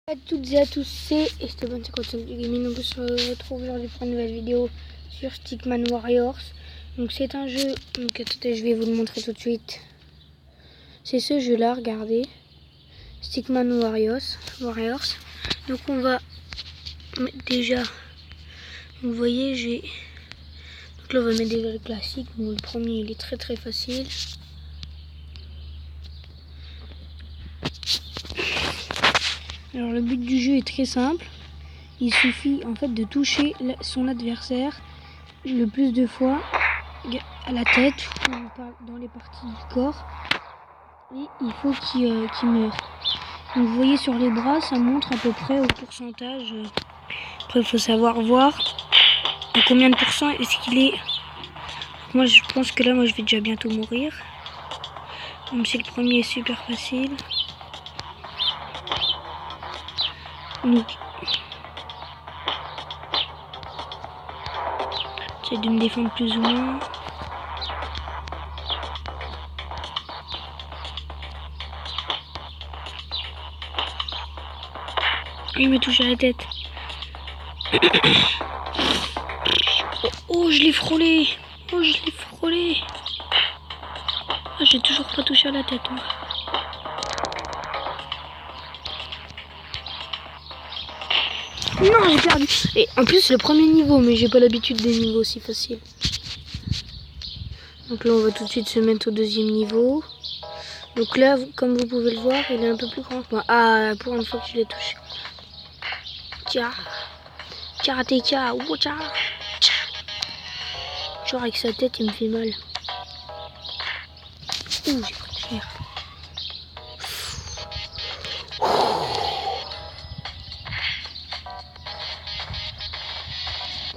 Bonjour à toutes et à tous, c'est Esteban55 du Gaming. On se retrouve aujourd'hui pour une nouvelle vidéo sur Stickman Warriors. Donc c'est un jeu, donc attendez, je vais vous le montrer tout de suite. C'est ce jeu là, regardez, Stickman Warriors. Donc on va déjà, vous voyez, donc là on va mettre déjà le classique. Bon, le premier il est très facile. Alors le but du jeu est très simple, il suffit en fait de toucher son adversaire le plus de fois à la tête ou dans les parties du corps, et il faut qu'il meure. Donc vous voyez sur les bras, ça montre à peu près au pourcentage. Après il faut savoir voir à combien de pourcents est-ce qu'il est. Moi je pense que là je vais déjà bientôt mourir, même si le premier est super facile. Donc j'essaie de me défendre plus ou moins. Il me touche à la tête. Oh, je l'ai frôlé. Ah, j'ai toujours pas touché à la tête, moi. Non, j'ai perdu. Et en plus, le premier niveau, mais j'ai pas l'habitude des niveaux si faciles. Donc là, on va tout de suite se mettre au deuxième niveau. Donc là, comme vous pouvez le voir, il est un peu plus grand que moi. Ah, pour une fois que je l'ai touché. Tiens. Karateka. Wacha. Genre avec sa tête, il me fait mal. Ouh, j'ai pris cher.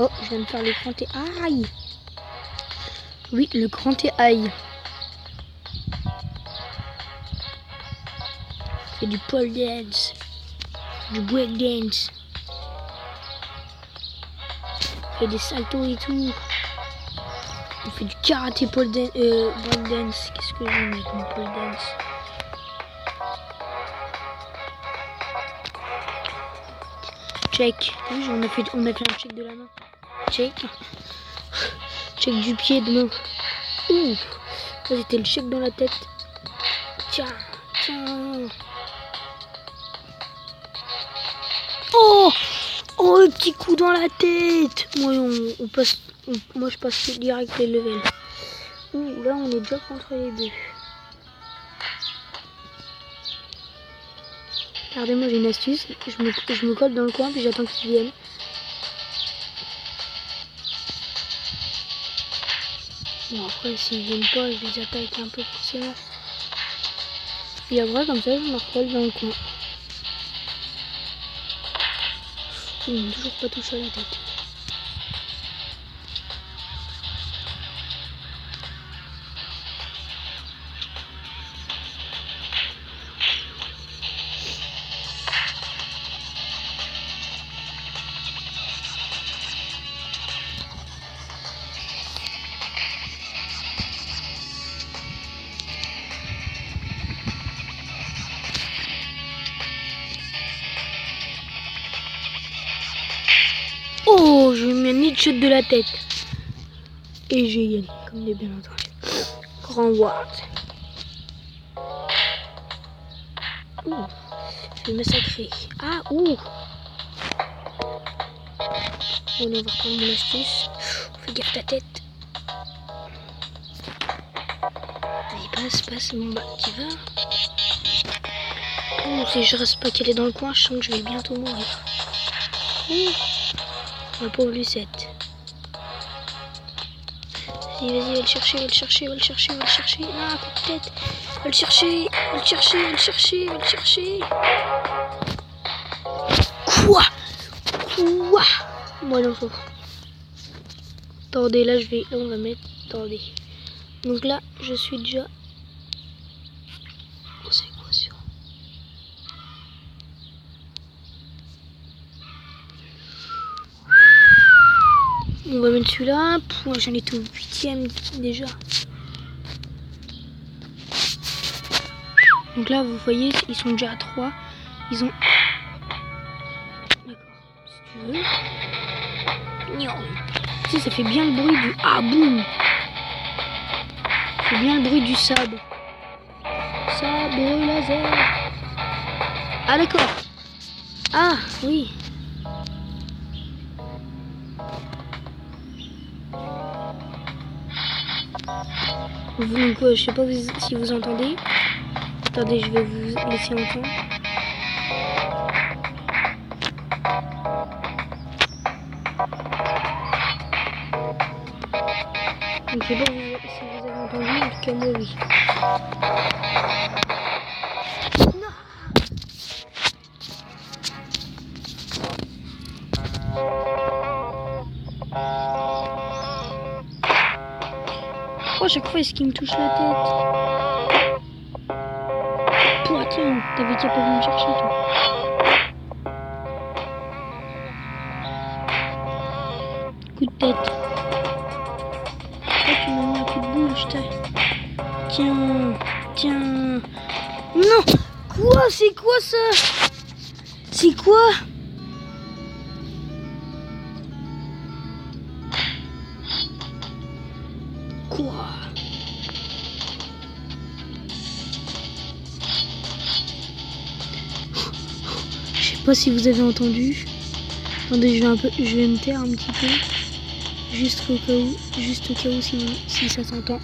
Oh, je viens de faire le grand et aïe. Oui, le grand et aïe. C'est du pole dance, du break dance. On fait des saltos et tout. On fait du karaté pole dance, break dance. Qu'est-ce que je vais mettre mon pole dance? Check. Oui, on a fait un check de la main. Check. Check du pied de main. Ouh. Ça c'était le check dans la tête. Tiens. Oh, le petit coup dans la tête. Moi je passe direct les levels. Ouh, là on est déjà contre les deux. Regardez-moi, j'ai une astuce. Je me colle dans le coin puis j'attends qu'ils viennent. Bon, après s'ils viennent pas, je les attaque un peu forcément. Puis après comme ça, je me recolle dans le coin. Ils m'ont toujours pas touché à la tête. Oh, je lui ai mis un headshot de la tête. Et j'ai gagné, comme j'ai bien entendu. Grand Ward. Ouh, je vais massacrer. Ah, ouh. Bon, on va reprendre mon astuce. Fais gaffe ta tête. Allez, passe, bon bah, tu vas. Oh, si je reste pas qu'elle est dans le coin, je sens que je vais bientôt mourir. Ouh. Ma pauvre Lucette. Vas-y, va le chercher. Ah, coup de tête. Va le chercher. Quoi? Moi non, faut. Attendez, là on va mettre. Attendez. Donc là, je suis déjà. C'est quoi sur? On va mettre celui-là. Moi j'en étais au 8ème déjà. Donc là vous voyez, ils sont déjà à 3. Ils ont Si, ça fait bien le bruit du... Ah, boum. Ça fait bien le bruit du sabre. Sabre laser. Ah, d'accord. Ah, oui. Donc, je sais pas si vous entendez. Attendez, je vais vous laisser entendre. Donc, je sais pas si vous avez entendu, en tout cas, moi, oui. Non. Oh, à chaque fois, est-ce qu'il me touche la tête? Toi, tiens, t'avais qu'à pas venir me chercher, toi. Coup de tête. Oh, tu m'as mis un coup de boule, je t'ai... Tiens. Non. Quoi? C'est quoi ça? C'est quoi? Quoi? Je sais pas si vous avez entendu. Attendez, je vais me taire un petit peu. Juste au cas où si ça s'entend.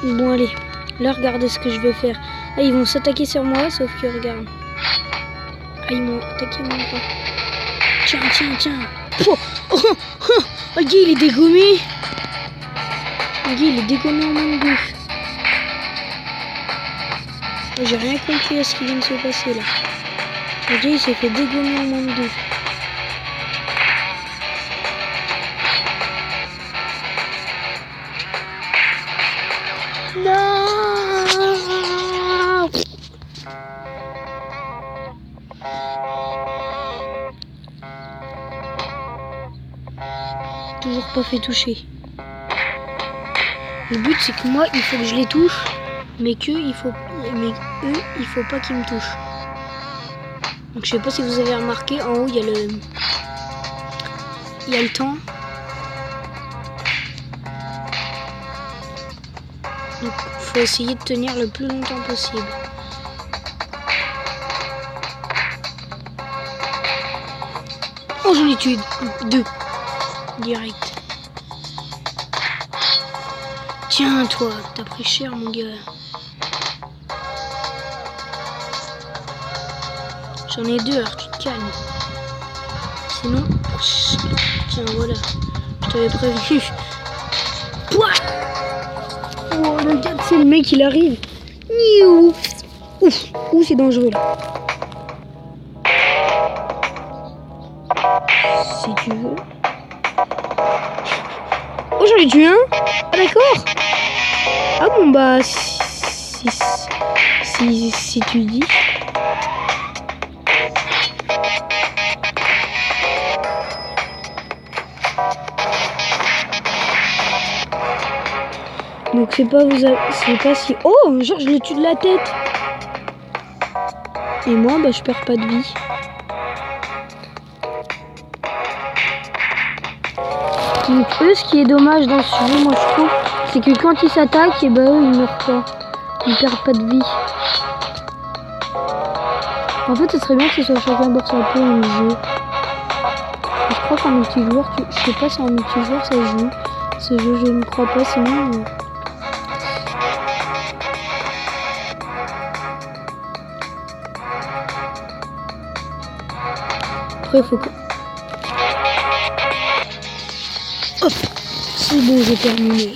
Bon allez, là regardez ce que je vais faire. Ah, ils vont s'attaquer sur moi, sauf que regarde. Ah, ils m'ont attaqué mon bras. Tiens. Oh, le gars il est dégommé. Le gars il est dégommé en moins de 2. J'ai rien compris à ce qui vient de se passer là. Le gars il s'est fait dégommer en moins de 2. Non. Toujours pas fait toucher. Le but c'est que moi il faut que je les touche, mais eux il faut pas qu'ils me touchent. Donc je sais pas si vous avez remarqué, en haut il y a le temps. Donc faut essayer de tenir le plus longtemps possible. Oh, j'en ai tué 2 direct. Tiens toi, t'as pris cher mon gars. J'en ai 2, alors tu te calmes. Sinon, tiens voilà, je t'avais prévenu. Pouah. Oh le gars, c'est le mec il arrive. Ouf, c'est dangereux là. Si tu veux. Oh, j'en ai tué un. Ah d'accord. Ah bon bah si tu dis. Donc c'est pas si... Oh, genre je le tue de la tête. Et moi bah je perds pas de vie. Donc eux, ce qui est dommage dans ce jeu, moi je trouve, c'est que quand ils s'attaquent, et bah eux ils meurent pas. Ils perdent pas de vie. En fait, ce serait bien que ce soit chacun pour sa peau dans le jeu. Je crois qu'en multijoueur, je sais pas si en multijoueur ça joue. Ce jeu, je ne crois pas, sinon... Après, faut que... Hop, c'est bon, j'ai terminé.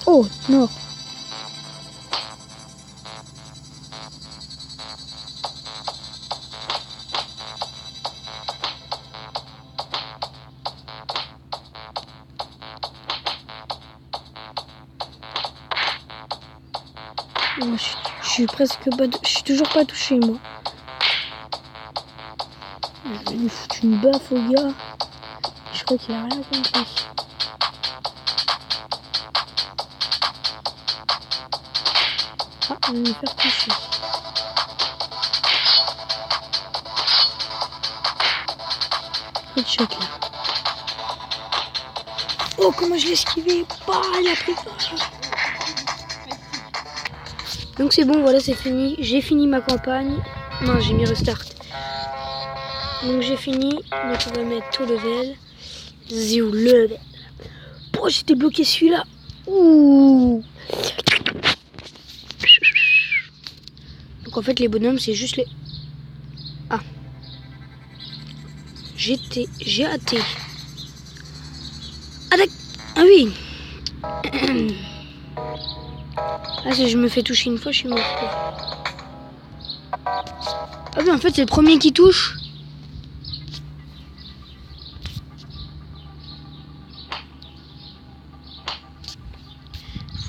Oh, non. suis toujours pas touché, moi. Je vais lui foutre une baffe au gars. Je crois qu'il a rien compris. Ah, il va me faire toucher. Headshot là. Oh, comment je l'ai esquivé. Bah, il a pris ça. Donc c'est bon, voilà, c'est fini. J'ai fini ma campagne. Non, j'ai mis restart. Donc j'ai fini. Donc on va mettre tout level. Zéro level. Oh, j'étais bloqué celui-là. Ouh. Donc en fait les bonhommes c'est juste les... Ah. J'ai hâté. Ah oui. Ah, si je me fais toucher une fois, je suis mort, quoi. Ah oui, en fait, c'est le premier qui touche.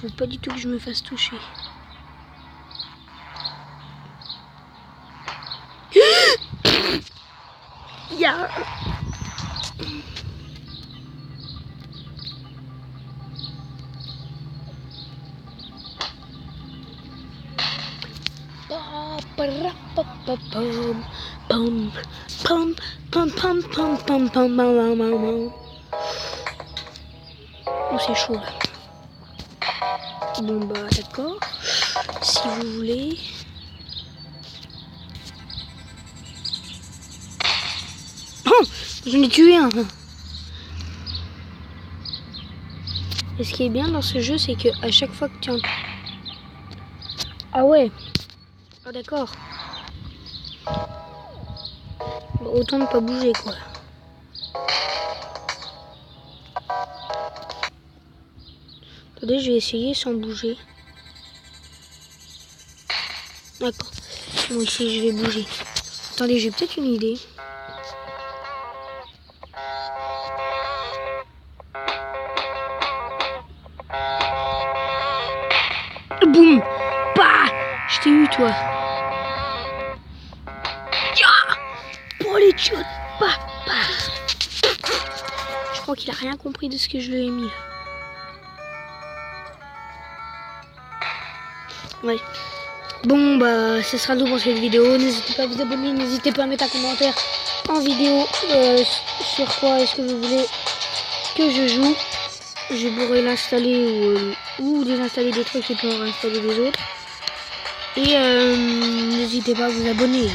Faut pas du tout que je me fasse toucher. Yeah. Oh, c'est chaud là. Bon bah d'accord. Si vous voulez. Oh, j'en ai tué un. Et ce qui est bien dans ce jeu, c'est que à chaque fois que tu entends... Ah ouais. Ah d'accord. Bon, autant ne pas bouger quoi. Attendez, je vais essayer sans bouger. D'accord. Bon, ici je vais bouger. Attendez, j'ai peut-être une idée. Boum. Bah, je t'ai eu toi. Oh les chiots. Bah. Je crois qu'il a rien compris de ce que je lui ai mis là. Ouais. Bon bah ce sera tout pour cette vidéo. N'hésitez pas à vous abonner, n'hésitez pas à mettre un commentaire en vidéo sur quoi est-ce que vous voulez que je joue. Je pourrais l'installer ou désinstaller des trucs et puis en réinstaller des autres. Et n'hésitez pas à vous abonner.